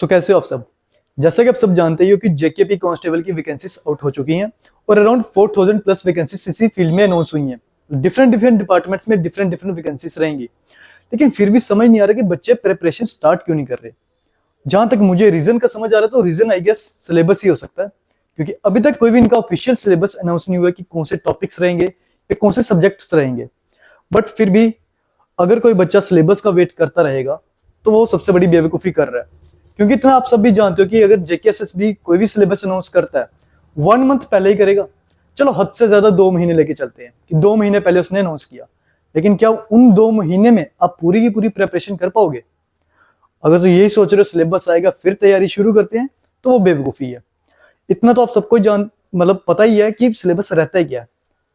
तो कैसे हो आप सब। जैसा कि आप सब जानते ही हो कि जेकेपी कांस्टेबल की वैकेंसीज आउट हो चुकी हैं और अराउंड 4000 प्लस वैकेंसीज इसी फील्ड में अनाउंस हुई हैं। डिफरेंट डिफरेंट डिपार्टमेंट्स में डिफरेंट डिफरेंट वैकेंसीज रहेंगी, लेकिन फिर भी समझ नहीं आ रहा कि बच्चे प्रिपरेशन स्टार्ट क्यों नहीं कर रहे। जहां तक मुझे रीजन का समझ आ रहा है तो रीजन आई गेस सिलेबस ही हो सकता है, क्योंकि अभी तक कोई भी इनका ऑफिशियल सिलेबस अनाउंस नहीं हुआ कि कौन से टॉपिक्स रहेंगे या कौन से सब्जेक्ट्स रहेंगे। बट फिर भी अगर कोई बच्चा सिलेबस का वेट करता रहेगा तो वो सबसे बड़ी बेवकूफ़ी कर रहा है, क्योंकि इतना आप सब भी जानते हो कि अगर जेकेएसएसबी कोई भी सिलेबस अनाउंस करता है 1 मंथ पहले ही करेगा। चलो हद से ज्यादा 2 महीने लेके चलते हैं कि 2 महीने पहले उसने अनाउंस किया, लेकिन क्या उन 2 महीने में आप पूरी की पूरी प्रिपरेशन कर पाओगे? अगर तो यही सोच रहे हो सिलेबस आएगा फिर तैयारी शुरू करते हैं, तो वो बेवकूफ़ी है। इतना तो आप सबको जान मतलब पता ही है कि सिलेबस रहता है क्या है।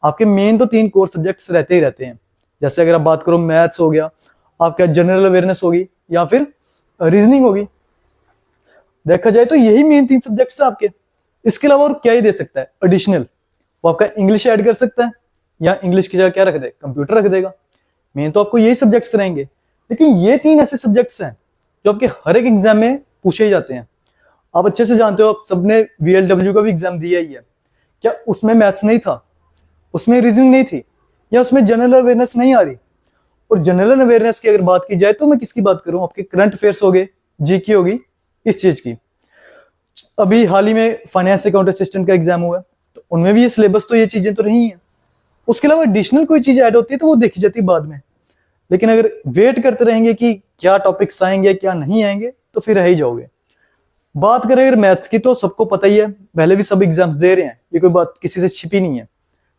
आपके मेन तो 3 कोर सब्जेक्ट्स रहते ही रहते हैं। जैसे अगर आप बात करो मैथ्स हो गया, आपका जनरल अवेयरनेस होगी या फिर रीजनिंग होगी। देखा जाए तो यही मेन 3 सब्जेक्ट्स है आपके। इसके अलावा और क्या ही दे सकता है एडिशनल? वो आपका इंग्लिश ऐड कर सकता है या इंग्लिश की जगह क्या रख दे, कंप्यूटर रख देगा। मेन तो आपको यही सब्जेक्ट्स रहेंगे, लेकिन ये 3 ऐसे सब्जेक्ट्स हैं जो आपके हर एक एग्जाम में पूछे ही जाते हैं। आप अच्छे से जानते हो, आप सबने वीएलडब्ल्यू का भी एग्जाम दिया ही है। क्या उसमें मैथ्स नहीं था, उसमें रीजनिंग नहीं थी, या उसमें जनरल अवेयरनेस नहीं आ रही? और जनरल अवेयरनेस की अगर बात की जाए तो मैं किसकी बात करूं? आपके करंट अफेयर्स हो गए, जीके होगी, इस चीज की। अभी हाल ही में फाइनेंस अकाउंट असिस्टेंट का एग्जाम हुआ है, तो उनमें भी ये सिलेबस तो ये चीजें तो रही हैं। उसके अलावा एडिशनल कोई चीज ऐड होती है तो वो देखी जाती है बाद में। लेकिन अगर वेट करते रहेंगे कि क्या टॉपिक्स आएंगे क्या नहीं आएंगे, तो फिर रह ही जाओगे। बात करें अगर मैथ्स की, तो सबको पता ही है, पहले भी सब एग्जाम्स दे रहे हैं, ये कोई बात किसी से छिपी नहीं है।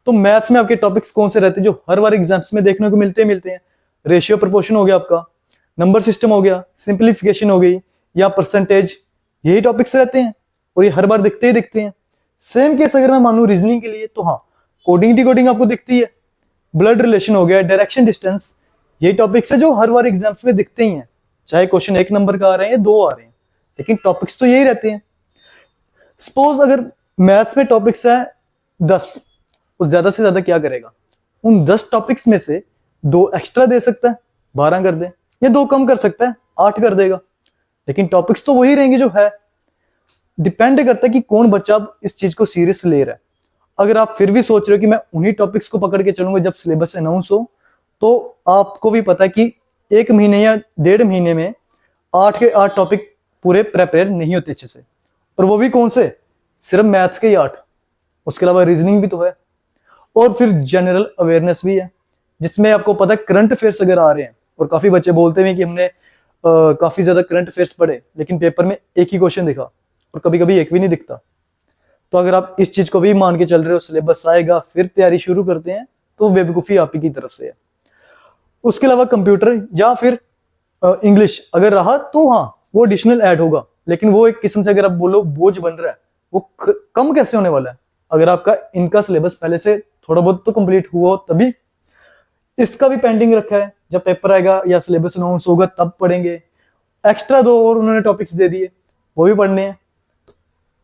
तो मैथ्स में आपके टॉपिक्स कौन से रहते हैं जो हर बार एग्जाम्स में देखने को मिलते हैं? रेशियो प्रोपोर्शन हो गया आपका, नंबर सिस्टम हो गया, सिंप्लीफिकेशन हो गई, या परसेंटेज। यही टॉपिक्स रहते हैं और ये हर बार दिखते ही दिखते हैं। सेम केस अगर मैं मानू रीजनिंग के लिए, तो हाँ, कोडिंग डिकोडिंग आपको दिखती है, ब्लड रिलेशन हो गया, डायरेक्शन डिस्टेंस। यही टॉपिक्स है जो हर बार एग्जाम्स में दिखते ही हैं, चाहे क्वेश्चन 1 नंबर का आ रहे हैं या 2 आ रहे हैं, लेकिन टॉपिक्स तो यही रहते हैं। सपोज अगर मैथ्स में टॉपिक्स है 10, वो ज्यादा से ज्यादा क्या करेगा? उन 10 टॉपिक्स में से 2 एक्स्ट्रा दे सकता है, 12 कर दे, या 2 कम कर सकता है, 8 कर देगा, लेकिन टॉपिक्स तो वही रहेंगे जो है। डिपेंड करता है कि कौन बच्चा इस चीज को सीरियस ले रहा है। अगर आप फिर भी सोच रहे हो कि मैं उन्हीं टॉपिक्स को पकड़ के चलूंगा जब सिलेबस अनाउंस हो, तो आपको भी पता है कि 1 महीने या 1.5 महीने में 8 के 8 टॉपिक पूरे प्रिपेयर नहीं होते अच्छे से, और वो भी कौन से? सिर्फ मैथ्स के ही 8। उसके अलावा रीजनिंग भी तो है, और फिर जनरल अवेयरनेस भी है, जिसमें आपको पता है करंट अफेयर्स अगर आ रहे हैं, और काफी बच्चे बोलते हैं कि हमने काफी ज्यादा करंट अफेयर्स पढ़े, लेकिन पेपर में एक ही क्वेश्चन दिखा, और कभी कभी एक भी नहीं दिखता। तो अगर आप इस चीज को भी मान के चल रहे हो सिलेबस आएगा फिर तैयारी शुरू करते हैं, तो बेवकूफी आप ही की तरफ से है। उसके अलावा कंप्यूटर या फिर इंग्लिश अगर रहा तो हाँ, वो एडिशनल ऐड होगा, लेकिन वो एक किस्म से अगर आप बोलो बोझ बन रहा है, वो कम कैसे होने वाला है? अगर आपका इनका सिलेबस पहले से थोड़ा बहुत तो कंप्लीट हुआ हो तभी। इसका भी पेंडिंग रखा है, जब पेपर आएगा या सिलेबस अनाउंस होगा तब पढ़ेंगे। एक्स्ट्रा 2 और उन्होंने टॉपिक्स दे दिए, वो भी पढ़ने हैं।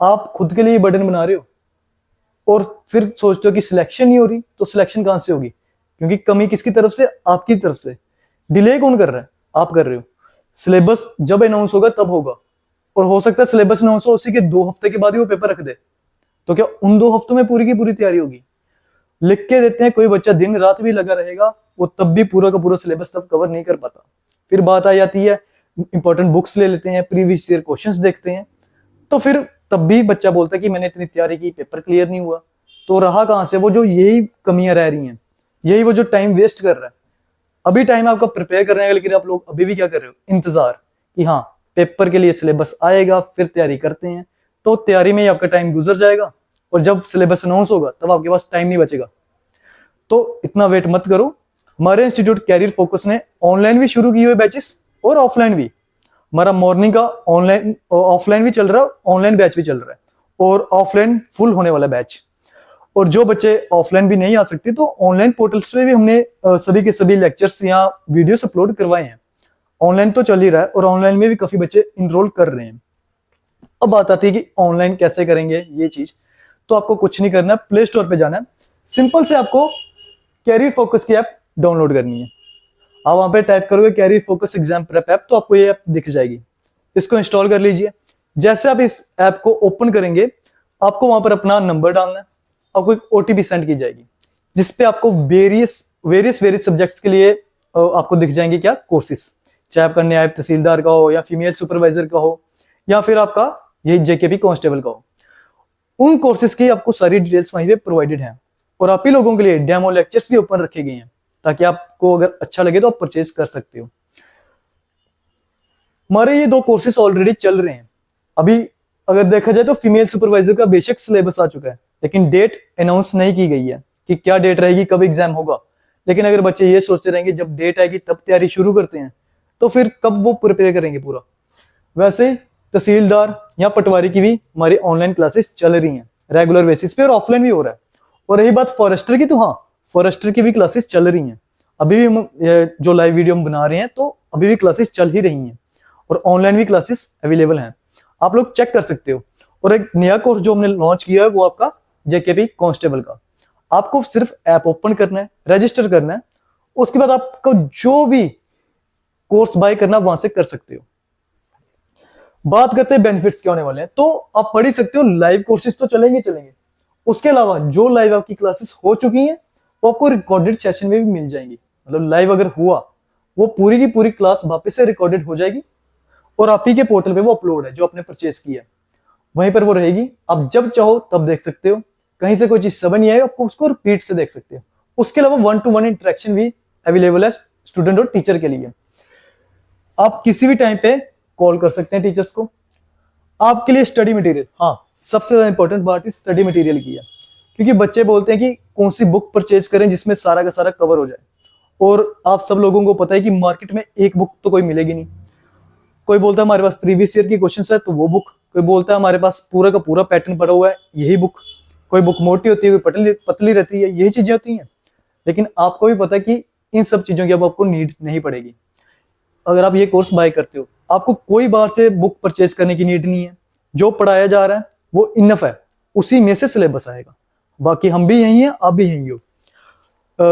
आप खुद के लिए बर्डन बना रहे हो, और फिर सोचते हो कि सिलेक्शन नहीं हो रही, तो सिलेक्शन कहां से होगी? क्योंकि कमी किसकी तरफ से? आपकी तरफ से। डिले कौन कर रहा है? आप कर रहे हो। सिलेबस जब अनाउंस होगा तब होगा, और हो सकता है सिलेबस अनाउंस हो उसी के 2 हफ्ते के बाद ही वो पेपर रख दे, तो क्या उन 2 हफ्तों में पूरी की पूरी तैयारी होगी? लिख के देते हैं, कोई बच्चा दिन रात भी लगा रहेगा, वो तब भी पूरा का पूरा सिलेबस तब कवर नहीं कर पाता। फिर बात आ जाती है, इंपॉर्टेंट बुक्स ले लेते हैं, प्रीवियस ईयर क्वेश्चंस देखते हैं, तो फिर तब भी बच्चा बोलता है कि मैंने इतनी तैयारी की, पेपर क्लियर नहीं हुआ। तो रहा कहां से वो जो यही कमियां रह रही हैं, यही वो जो टाइम वेस्ट कर रहा है। अभी टाइम आपका प्रिपेयर कर रहे हैं, लेकिन आप लोग अभी भी क्या कर रहे हो? इंतजार कि हाँ पेपर के लिए सिलेबस आएगा फिर तैयारी करते हैं। तो तैयारी में ही आपका टाइम गुजर जाएगा, और जब सिलेबस अनाउंस होगा तब आपके पास टाइम नहीं बचेगा। तो इतना वेट मत करो। हमारे इंस्टीट्यूट कैरियर फोकस ने ऑनलाइन भी शुरू किए हुए बैचेस और ऑफलाइन भी। हमारा मॉर्निंग का ऑनलाइन ऑफलाइन भी चल रहा है, ऑनलाइन बैच भी चल रहा है, और ऑफलाइन फुल होने वाला बैच। और जो बच्चे ऑफलाइन भी नहीं आ सकते, तो ऑनलाइन पोर्टल्स पे भी हमने सभी के सभी लेक्चर्स या वीडियोस अपलोड करवाए हैं। ऑनलाइन तो चल ही रहा है, और ऑनलाइन में भी काफी बच्चे इनरोल कर रहे हैं। अब बात आती है कि ऑनलाइन कैसे करेंगे ये चीज। तो आपको कुछ नहीं करना, प्ले स्टोर पे जाना है, सिंपल से आपको कैरियर फोकस की ऐप डाउनलोड करनी है। आप वहां पे टाइप करोगे career focus exam prep app, तो आपको ये ऐप दिख जाएगी। इसको इंस्टॉल कर लीजिए। जैसे आप इस ऐप को ओपन करेंगे, आपको वहां पर अपना नंबर डालना है, आपको एक ओटीपी सेंड की जाएगी, जिसपे आपको वेरियस सब्जेक्ट्स के लिए आपको दिख जाएंगे क्या कोर्सेज, चाहे आपका न्याय तहसीलदार का हो या फीमेल सुपरवाइजर का हो या फिर आपका ये जेकेपी कांस्टेबल का हो। उन कोर्सेज की आपको सारी डिटेल्स वहीं पे प्रोवाइडेड हैं। और आप ही लोगों के लिए डेमो लेक्चर्स भी ओपन रखे गए हैं, ताकि आपको अगर अच्छा लगे तो आप परचेज कर सकते हो। हमारे ये 2 कोर्सेज ऑलरेडी चल रहे हैं। अभी अगर देखा जाए तो फीमेल सुपरवाइजर का बेशक सिलेबस आ चुका है, लेकिन डेट अनाउंस नहीं की गई है कि क्या डेट रहेगी, कब एग्जाम होगा। लेकिन अगर बच्चे ये सोचते रहेंगे जब डेट आएगी तब तैयारी शुरू करते हैं, तो फिर कब वो प्रिपेयर करेंगे पूरा। वैसे तहसीलदार या पटवारी की भी हमारी ऑनलाइन क्लासेस चल रही हैं रेगुलर बेसिस पे, और ऑफलाइन भी हो रहा है। और रही बात फॉरेस्टर की, तो हाँ, फॉरेस्टर की भी क्लासेस चल रही हैं। अभी भी हम जो लाइव वीडियो हम बना रहे हैं तो अभी भी क्लासेस चल ही रही हैं, और ऑनलाइन भी क्लासेस अवेलेबल हैं, आप लोग चेक कर सकते हो। और एक नया कोर्स जो हमने लॉन्च किया है वो आपका जेकेपी कांस्टेबल का। आपको सिर्फ ऐप ओपन करना है, रजिस्टर करना है, उसके बाद आपको जो भी कोर्स बाय करना वहां से कर सकते हो। बात करते हैं बेनिफिट्स क्या होने वाले हैं, तो आप पढ़ ही सकते हो, लाइव कोर्सेज तो चलेंगे। उसके अलावा जो लाइव आपकी क्लासेस हो चुकी हैं वो आपको रिकॉर्डेड सेशन में भी मिल जाएंगी। मतलब लाइव अगर हुआ, वो पूरी की पूरी क्लास वापस से रिकॉर्डेड हो जाएगी, और आप ही के पोर्टल पे वो अपलोड है जो आपने परचेस किया, वहीं पर वो रहेगी। आप जब चाहो तब देख सकते हो। कहीं से कोई चीज समझ नहीं आई, आपको उसको रिपीट से देख सकते हो। उसके अलावा 1-to-1 इंटरेक्शन भी अवेलेबल है स्टूडेंट और टीचर के लिए। आप किसी भी टाइम पे कॉल कर सकते हैं टीचर्स को। आपके लिए स्टडी मटेरियल, हाँ, सबसे ज्यादा इंपॉर्टेंट बात इस स्टडी मटेरियल की है, क्योंकि बच्चे बोलते हैं कि कौन सी बुक परचेज करें जिसमें सारा का सारा कवर हो जाए। और आप सब लोगों को पता है कि मार्केट में एक बुक तो कोई मिलेगी नहीं। कोई बोलता है हमारे पास प्रीवियस ईयर की क्वेश्चन है तो वो बुक, कोई बोलता है हमारे पास पूरा का पूरा पैटर्न पड़ा हुआ है, यही बुक। कोई बुक मोटी होती है, कोई पतली रहती है, यही चीजें होती हैं। लेकिन आपको भी पता है कि इन सब चीजों की अब आपको नीड नहीं पड़ेगी। अगर आप ये कोर्स बाय करते हो, आपको कोई बाहर से बुक परचेज करने की नीड नहीं है। जो पढ़ाया जा रहा है वो इनफ है, उसी में से सिलेबस आएगा। बाकी हम भी यही हैं, आप भी यही हो।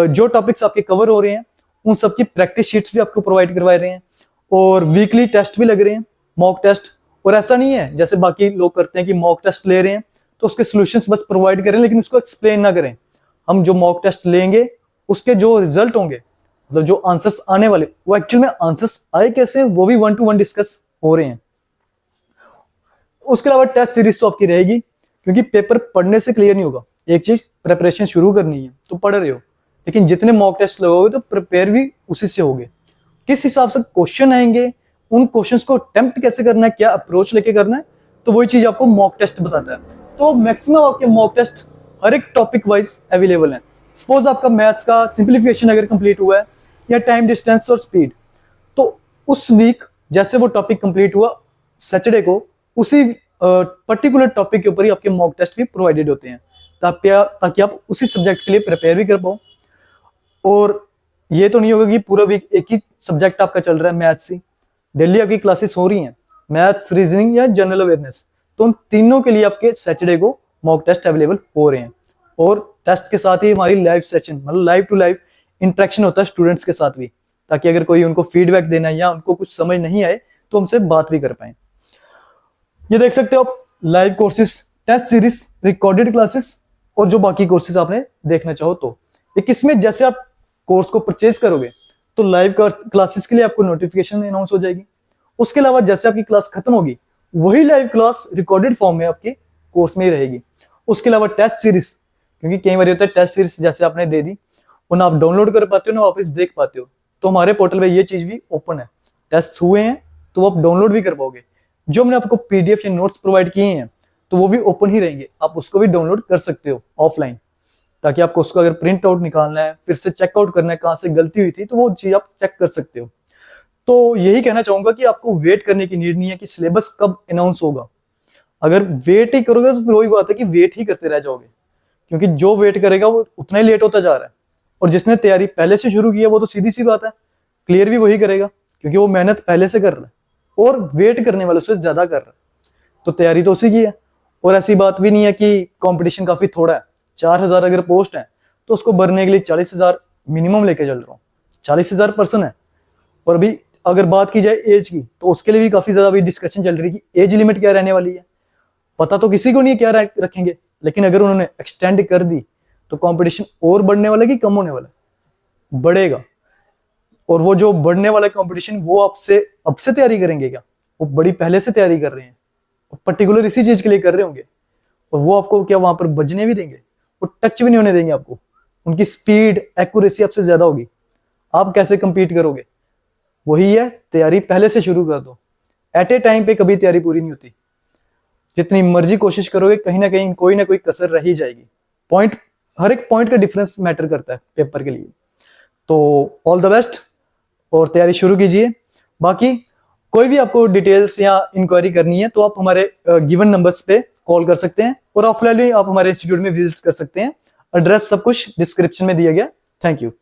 जो टॉपिक्स आपके कवर हो रहे हैं उन सब की प्रैक्टिस शीट्स भी आपको प्रोवाइड करवा रहे हैं, और वीकली टेस्ट भी लग रहे हैं, मॉक टेस्ट। और ऐसा नहीं है जैसे बाकी लोग करते हैं कि मॉक टेस्ट ले रहे हैं तो उसके सॉल्यूशंस बस प्रोवाइड करें लेकिन उसको एक्सप्लेन ना करें। हम जो मॉक टेस्ट लेंगे उसके जो रिजल्ट होंगे, मतलब जो आंसर्स आने वाले, वो एक्चुअल में आंसर्स आए कैसे, वो भी 1-to-1 डिस्कस हो रहे हैं। उसके अलावा टेस्ट सीरीज तो आपकी रहेगी, क्योंकि पेपर पढ़ने से क्लियर नहीं होगा। एक चीज प्रिपरेशन शुरू करनी है तो पढ़ रहे हो, लेकिन जितने मॉक टेस्ट लगोगे तो प्रिपेयर भी उसी से होगे। किस हिसाब से क्वेश्चन आएंगे, उन क्वेश्चंस को अटेम्प्ट कैसे करना है, क्या अप्रोच लेके करना है, तो वही चीज आपको मॉक टेस्ट बताता है। तो मैक्सिमम आपके मॉक टेस्ट हर एक टॉपिक वाइज अवेलेबल है। सपोज आपका मैथ्स का सिंप्लीफिकेशन अगर कंप्लीट हुआ है, या टाइम, डिस्टेंस और स्पीड, तो उस वीक जैसे वो टॉपिक कंप्लीट हुआ सैटरडे को, उसी पर्टिकुलर टॉपिक के ऊपर ही आपके मॉक टेस्ट भी प्रोवाइडेड होते हैं, ताकि आप उसी सब्जेक्ट के लिए प्रिपेयर भी कर पाओ। और ये तो नहीं होगा कि पूरा वीक एक ही सब्जेक्ट आपका चल रहा है मैथ्स ही। डेली आपकी क्लासेस हो रही हैं, मैथ्स, रीजनिंग या जनरल अवेयरनेस, तो उन तीनों के लिए आपके सैटरडे को मॉक टेस्ट अवेलेबल हो रहे हैं। और टेस्ट के साथ ही हमारी लाइव सेशन, मतलब लाइव टू लाइव इंटरेक्शन होता है स्टूडेंट्स के साथ भी, ताकि अगर कोई उनको फीडबैक देना है या उनको कुछ समझ नहीं आए तो हमसे बात भी कर पाए। ये देख सकते हो आप, live courses, test series, recorded classes, और जो बाकी कोर्सेज आपने देखना चाहो तो। ये किसमें, जैसे आप कोर्स को परचेज करोगे तो लाइव क्लासेस के लिए आपको नोटिफिकेशन अनाउंस हो जाएगी। उसके अलावा जैसे आपकी क्लास खत्म होगी, वही लाइव क्लास रिकॉर्डेड फॉर्म में आपके कोर्स में ही रहेगी। उसके अलावा टेस्ट सीरीज, क्योंकि कई बार होता है टेस्ट सीरीज जैसे आपने दे दी, उन्हें आप डाउनलोड कर पाते हो ना वापस देख पाते हो, तो हमारे पोर्टल पे ये चीज भी ओपन है। टेस्ट हुए हैं तो आप डाउनलोड भी कर पाओगे। जो हमने आपको पीडीएफ या नोट्स प्रोवाइड किए हैं तो वो भी ओपन ही रहेंगे, आप उसको भी डाउनलोड कर सकते हो ऑफलाइन, ताकि आपको उसको अगर प्रिंट आउट निकालना है, फिर से चेकआउट करना है कहाँ से गलती हुई थी, तो वो चीज आप चेक कर सकते हो। तो यही कहना चाहूंगा कि आपको वेट करने की नीड नहीं है कि सिलेबस कब अनाउंस होगा। अगर वेट ही करोगे तो फिर वही बात है कि वेट ही करते रह जाओगे, क्योंकि जो वेट करेगा वो उतना ही लेट होता जा रहा है। और जिसने तैयारी पहले से शुरू की है वो तो सीधी सी बात है क्लियर भी वही करेगा, क्योंकि वो मेहनत पहले से कर रहा है और वेट करने वालों से ज्यादा कर रहा है, तो तैयारी तो उसी की है। और ऐसी बात भी नहीं है कि कंपटीशन काफी थोड़ा है। 4000 अगर पोस्ट है तो उसको भरने के लिए 40,000 मिनिमम लेके चल रहा हूँ। 40,000 पर्सन है, और अभी अगर बात की जाए एज की, तो उसके लिए भी काफी ज्यादा अभी डिस्कशन चल रही है कि एज लिमिट क्या रहने वाली है। पता तो किसी को नहीं है क्या रखेंगे, लेकिन अगर उन्होंने एक्सटेंड कर दी तो कंपटीशन और बढ़ने वाला है कि कम होने वाला है? बढ़ेगा। और वो जो बढ़ने वाला कंपटीशन, वो आपसे अब से तैयारी करेंगे क्या? वो बड़ी पहले से तैयारी कर रहे हैं, पर्टिकुलर इसी चीज के लिए कर रहे होंगे। और वो आपको क्या वहां पर बजने भी देंगे? वो टच भी नहीं होने देंगे आपको। उनकी स्पीड, एक्यूरेसी आपसे ज्यादा होगी, आप कैसे कंपीट करोगे? वही है, तैयारी पहले से शुरू कर दो। एट ए टाइम पे कभी तैयारी पूरी नहीं होती। जितनी मर्जी कोशिश करोगे, कहीं ना कोई कसर रह ही जाएगी। पॉइंट, हर एक पॉइंट का डिफरेंस मैटर करता है पेपर के लिए। तो ऑल द बेस्ट, और तैयारी शुरू कीजिए। बाकी कोई भी आपको डिटेल्स या इंक्वायरी करनी है तो आप हमारे गिवन नंबर्स पे कॉल कर सकते हैं, और ऑफलाइन भी आप हमारे इंस्टीट्यूट में विजिट कर सकते हैं। एड्रेस सब कुछ डिस्क्रिप्शन में दिया गया। Thank you.